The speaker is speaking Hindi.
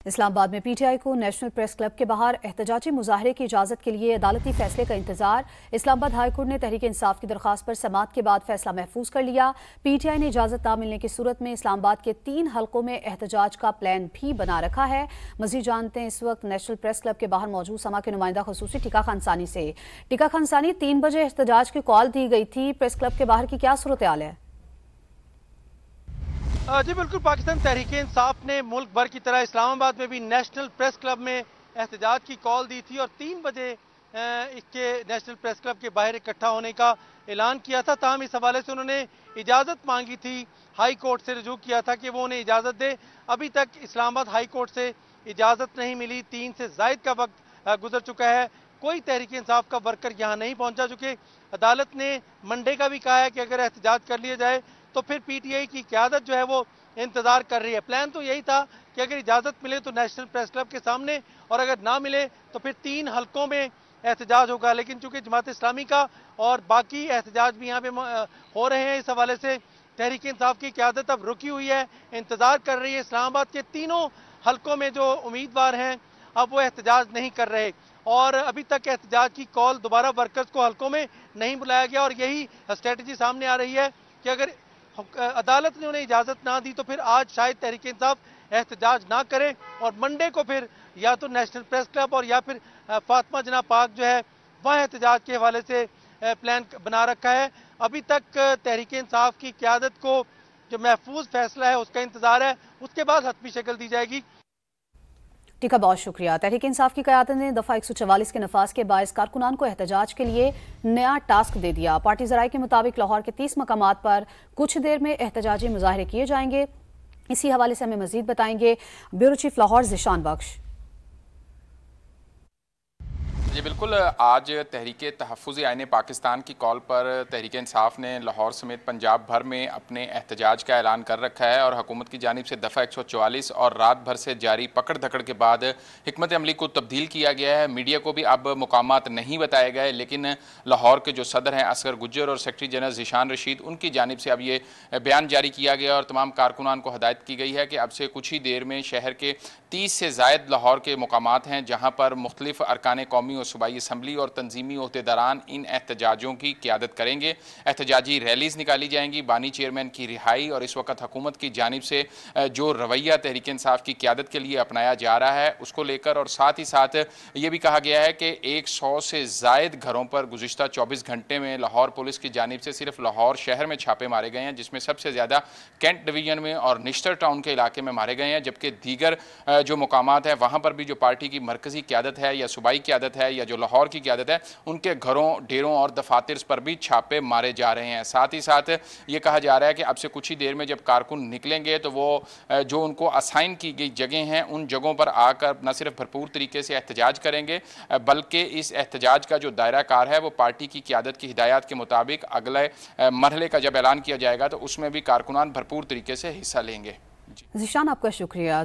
इस्लामाबाद में पीटीआई को नेशनल प्रेस क्लब के बाहर एहतजाजी मुजाहरे की इजाजत के लिए अदालती फैसले का इंतजार। इस्लामाबाद हाईकोर्ट ने तहरीक इंसाफ की दरखास्त पर समाअत के बाद फैसला महफूज कर लिया। पीटीआई ने इजाजत न मिलने की सूरत में इस्लामाबाद के 3 हलकों में एहतजाज का प्लान भी बना रखा है। मजीद जानते हैं इस वक्त नेशनल प्रेस क्लब के बाहर मौजूद समा के नुमाइंदा खुसूसी टिका खानसानी से। टिका खानसानी, 3 बजे एहतजाज की कॉल दी गई थी, प्रेस क्लब के बाहर की क्या सूरत हाल है? जी बिल्कुल, पाकिस्तान तहरीक इंसाफ ने मुल्क भर की तरह इस्लामाबाद में भी नेशनल प्रेस क्लब में एहतजाज की कॉल दी थी और 3 बजे इसके नेशनल प्रेस क्लब के बाहर इकट्ठा होने का ऐलान किया था। ताहम इस हवाले से उन्होंने इजाज़त मांगी थी, हाई कोर्ट से रजू किया था कि वो उन्हें इजाज़त दे। अभी तक इस्लामाबाद हाई कोर्ट से इजाज़त नहीं मिली। 3 से ज़ायद का वक्त गुजर चुका है, कोई तहरीक इंसाफ का वर्कर यहाँ नहीं पहुँचा। चुके अदालत ने मंडे का भी कहा है कि अगर एहतजाज कर लिया जाए तो फिर पीटीआई की क़यादत जो है वो इंतजार कर रही है। प्लान तो यही था कि अगर इजाज़त मिले तो नेशनल प्रेस क्लब के सामने, और अगर ना मिले तो फिर 3 हलकों में एहतजाज होगा। लेकिन चूंकि जमात इस्लामी का और बाकी एहतजाज भी यहाँ पे हो रहे हैं, इस हवाले से तहरीक इंसाफ की क़यादत अब रुकी हुई है, इंतजार कर रही है। इस्लामाबाद के 3 हलकों में जो उम्मीदवार हैं अब वो एहतजाज नहीं कर रहे और अभी तक एहतजाज की कॉल दोबारा वर्कर्स को हलकों में नहीं बुलाया गया। और यही स्ट्रेटजी सामने आ रही है कि अगर अदालत ने उन्हें इजाज़त ना दी तो फिर आज शायद तहरीक इंसाफ एहतजाज ना करे और मंडे को फिर या तो नेशनल प्रेस क्लब और या फिर फातिमा जना पार्क जो है वह एहतजाज के हवाले से प्लान बना रखा है। अभी तक तहरीक इंसाफ की क़यादत को जो महफूज फैसला है उसका इंतजार है, उसके बाद हतमी शक्ल दी जाएगी। टीका, बहुत शुक्रिया। तहरीक इंसाफ की क़यादत ने दफ़ा 144 के नफाज के बायस कारकुनान को एहतजाज के लिए नया टास्क दे दिया। पार्टी ज़राए के मुताबिक लाहौर के 30 मकामात पर कुछ देर में एहतजाजी मुजाहरे किए जाएंगे। इसी हवाले से हमें मजीद बताएंगे ब्यूरो चीफ लाहौर ज़िशान बख्श। जी बिल्कुल, आज तहरीक तहफ़्फ़ुज़ आईन पाकिस्तान की कॉल पर तहरीक इंसाफ ने लाहौर समेत पंजाब भर में अपने एहतजाज का ऐलान कर रखा है और हुकूमत की जानिब से दफ़ा 144 और रात भर से जारी पकड़ धकड़ के बाद हिकमत अमली को तब्दील किया गया है। मीडिया को भी अब मुकामात नहीं बताए गए, लेकिन लाहौर के जो सदर हैं असगर गुज्जर और सेक्रेटरी जनरल ज़ीशान रशीद, उनकी जानिब से अब ये बयान जारी किया गया और तमाम कारकुनान को हदायत की गई है कि अब से कुछ ही देर में शहर के 30 से ज़ायद लाहौर के मुकामात हैं जहाँ पर मुख्तलिफ अरकान कौमी सूबाई असम्बली और तंजीमी ओहदेदारान इन एहतजाजों की क़यादत करेंगे। एहतजाजी रैलीज़ निकाली जाएंगी। बानी चेयरमैन की रिहाई और इस वक्त हुकूमत की जानिब से जो रवैया तहरीक इंसाफ की क़यादत के लिए अपनाया जा रहा है उसको लेकर, और साथ ही साथ ये भी कहा गया है कि 100 से ज़ायद घरों पर गुज़िश्ता 24 घंटे में लाहौर पुलिस की जानिब से सिर्फ लाहौर शहर में छापे मारे गए हैं, जिसमें सबसे ज़्यादा कैंट डिवीज़न में और निश्तर टाउन के इलाके में मारे गए हैं, जबकि दीगर जो मुकामात है वहाँ पर भी जो पार्टी की मरकज़ी क़यादत है या सूबाई क़यादत है या जो लाहौर की क़यादत है उनके घरों, डेरों और दफातर पर भी छापे मारे जा रहे हैं। साथ ही साथ ये कहा जा रहा है कि अब से कुछ ही देर में जब कारकुन निकलेंगे तो वो जो उनको असाइन की गई जगह हैं उन जगहों पर आकर न सिर्फ भरपूर तरीके से एहतजाज करेंगे बल्कि इस एहतजाज का जो दायरा कार है वो पार्टी की क़यादत की हिदायत के मुताबिक अगले मरहले का जब ऐलान किया जाएगा तो उसमें भी कारकुनान भरपूर तरीके से हिस्सा लेंगे। ज़ीशान, आपका शुक्रिया।